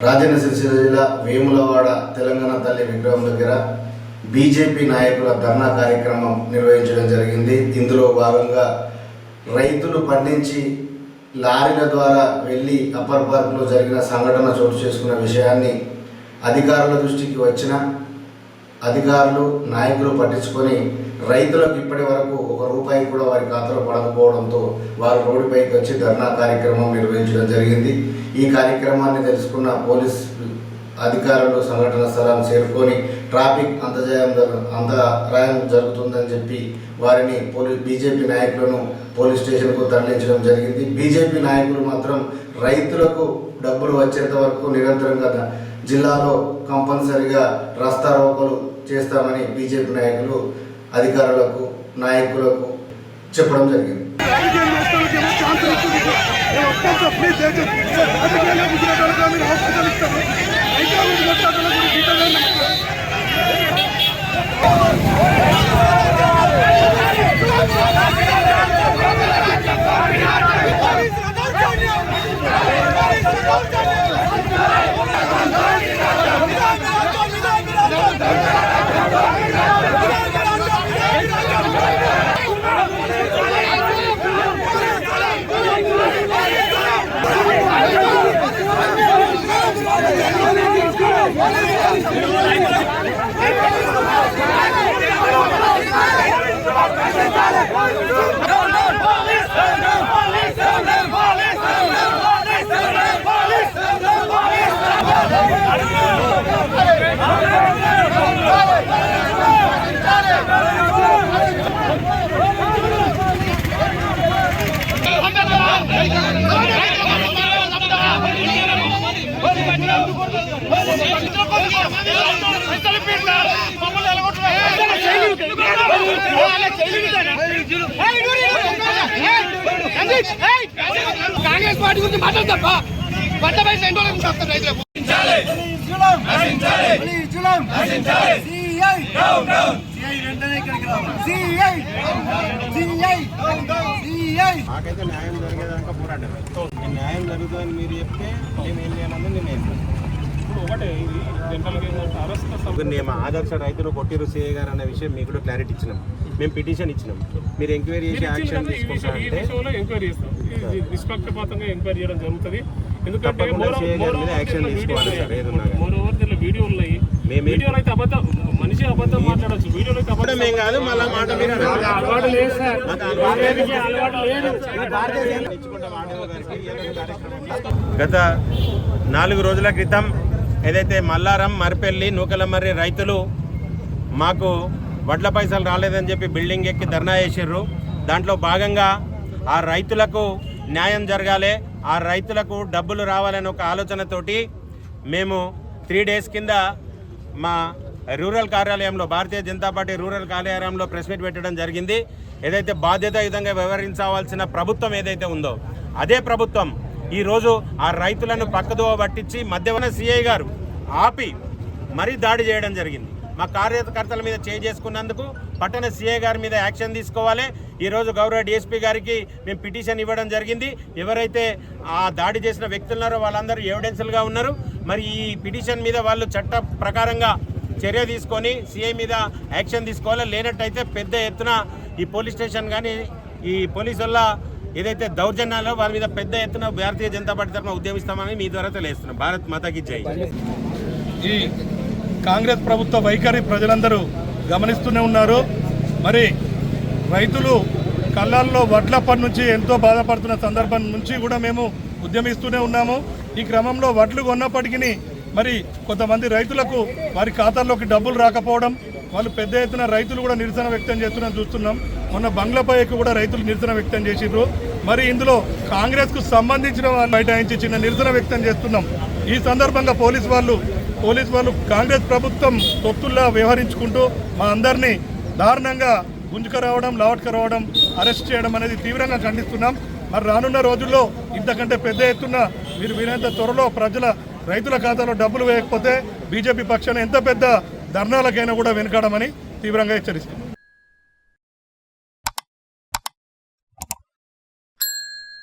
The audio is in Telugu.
రాజన్న సిరిసిల్ల జిల్లా వేములవాడ తెలంగాణ తల్లి విగ్రహం దగ్గర బీజేపీ నాయకుల ధర్నా కార్యక్రమం నిర్వహించడం జరిగింది. ఇందులో భాగంగా రైతులు పండించి లారీల ద్వారా వెళ్ళి అప్పర్ పార్క్లో జరిగిన సంఘటన చోటు చేసుకున్న విషయాన్ని అధికారుల దృష్టికి వచ్చిన అధికారులు నాయకులు పట్టించుకొని రైతులకు ఇప్పటి వరకు ₹1 కూడా వారి ఖాతాలో పడకపోవడంతో వారు రోడ్డుపైకి వచ్చి ధర్నా కార్యక్రమం నిర్వహించడం జరిగింది. ఈ కార్యక్రమాన్ని తెలుసుకున్న పోలీస్ అధికారులు సంఘటన స్థలాన్ని చేరుకొని ట్రాఫిక్ అంతరాయం జరుగుతుందని చెప్పి వారిని బీజేపీ నాయకులను పోలీస్ స్టేషన్కు తరలించడం జరిగింది. బీజేపీ నాయకులు మాత్రం రైతులకు డబ్బులు వచ్చేంత వరకు నిరంతరంగా జిల్లాలో కంపల్సరిగా రస్తా రోకోలు చేస్తామని బీజేపీ నాయకులు అధికారులకు నాయకులకు చెప్పడం జరిగింది. కాంగ్రెస్ పార్టీ గురించి మాట్లాడతా బట్టపై సెంట్రల్ మాకైతే న్యాయం జరిగేదాకా పోరాటం. న్యాయం జరుగుతుందని మీరు చెప్తే మేమేం చేయాలన్నది నేను ఇప్పుడు ఒకటే మేము ఆదర్శ రైతులు కొట్టిరు సిఐ గారు అనే విషయం మీకు కూడా క్లారిటీ ఇచ్చినాం. మేము పిటిషన్ ఇచ్చినాం. మీరు ఎంక్వైరీ చేసి యాక్షన్ తీసుకుంటారంటే నిష్పక్షపాతంగా ఎంక్వైరీ చేయడం జరుగుతుంది. తప్పకుండా సిఐ గారి మీద యాక్షన్ తీసుకోవాలి సార్. ఏదన్నా వీడియోలు అయితే అబద్ధం, మనిషి అబద్ధం మాట్లాడచ్చు. వీడియోలో అయితే అబద్ధం ఏం కాదు. మళ్ళీ మాట మీరు గత 4 రోజుల క్రితం ఏదైతే మల్లారం, మర్పెల్లి, నూకలమర్రి రైతులు మాకు వడ్ల పైసలు రాలేదని చెప్పి బిల్డింగ్ ఎక్కి ధర్నా చేసిర్రు. దాంట్లో భాగంగా ఆ రైతులకు న్యాయం జరగాలి, ఆ రైతులకు డబ్బులు రావాలనే ఒక ఆలోచనతోటి మేము 3 డేస్ కింద మా రూరల్ కార్యాలయంలో, భారతీయ జనతా పార్టీ రూరల్ కార్యాలయంలో ప్రెస్ మీట్ పెట్టడం జరిగింది. ఏదైతే బాధ్యతాయుతంగా వ్యవహరించవలసిన ప్రభుత్వం ఏదైతే ఉందో అదే ప్రభుత్వం ఈరోజు ఆ రైతులను పక్కదోవ పట్టించి మధ్యవన సిఐ గారు ఆపి మరీ దాడి చేయడం జరిగింది. మా కార్యకర్తల మీద చేసుకున్నందుకు పట్టణ సిఐ గారి మీద యాక్షన్ తీసుకోవాలి. ఈరోజు గౌరవ డిఎస్పీ గారికి మేము పిటిషన్ ఇవ్వడం జరిగింది. ఎవరైతే ఆ దాడి చేసిన వ్యక్తులున్నారో వాళ్ళందరూ ఎవిడెన్స్లుగా ఉన్నారు. మరి ఈ పిటిషన్ మీద వాళ్ళు చట్ట ప్రకారంగా చర్య తీసుకొని సిఐ మీద యాక్షన్ తీసుకోవాలి. లేనట్టయితే పెద్ద ఎత్తున ఈ పోలీస్ స్టేషన్ కానీ ఈ పోలీసు వల్ల ఏదైతే దౌర్జన్యాలో వాళ్ళ మీద పెద్ద ఎత్తున భారతీయ జనతా పార్టీ తరఫున ఉద్యమిస్తామని మీ ద్వారా తెలియజేస్తున్నాం. భారత్ మాతాకి జై. ఈ కాంగ్రెస్ ప్రభుత్వ వైఖరి ప్రజలందరూ గమనిస్తూనే ఉన్నారు. మరి రైతులు కళ్ళల్లో వడ్లప్పటి నుంచి ఎంతో బాధపడుతున్న సందర్భం నుంచి కూడా మేము ఉద్యమిస్తూనే ఉన్నాము. ఈ క్రమంలో వడ్లు కొన్నప్పటికీ మరి కొంతమంది రైతులకు వారి ఖాతాల్లోకి డబ్బులు రాకపోవడం, వాళ్ళు పెద్ద ఎత్తున రైతులు కూడా నిరసన వ్యక్తం చేస్తున్నాం చూస్తున్నాం. మొన్న బంగ్లాపైకి కూడా రైతులు నిరసన వ్యక్తం చేసిర్రు. మరి ఇందులో కాంగ్రెస్కు సంబంధించిన వాళ్ళు బైఠాయించి చిన్న నిరసన వ్యక్తం చేస్తున్నాం. ఈ సందర్భంగా పోలీసు వాళ్ళు కాంగ్రెస్ ప్రభుత్వం తొత్తుల్లా వ్యవహరించుకుంటూ మా అందరినీ దారుణంగా గుంజుకరావడం, లావట్కరావడం, అరెస్ట్ చేయడం అనేది తీవ్రంగా ఖండిస్తున్నాం. మరి రానున్న రోజుల్లో ఇంతకంటే పెద్ద ఎత్తున మీరు వీరంత త్వరలో రైతుల ఖాతాలో డబ్బులు వేయకపోతే బీజేపీ పక్షాన ఎంత పెద్ద ధర్నాలకైనా కూడా వెనుకాడమని తీవ్రంగా హెచ్చరిస్తున్నాం.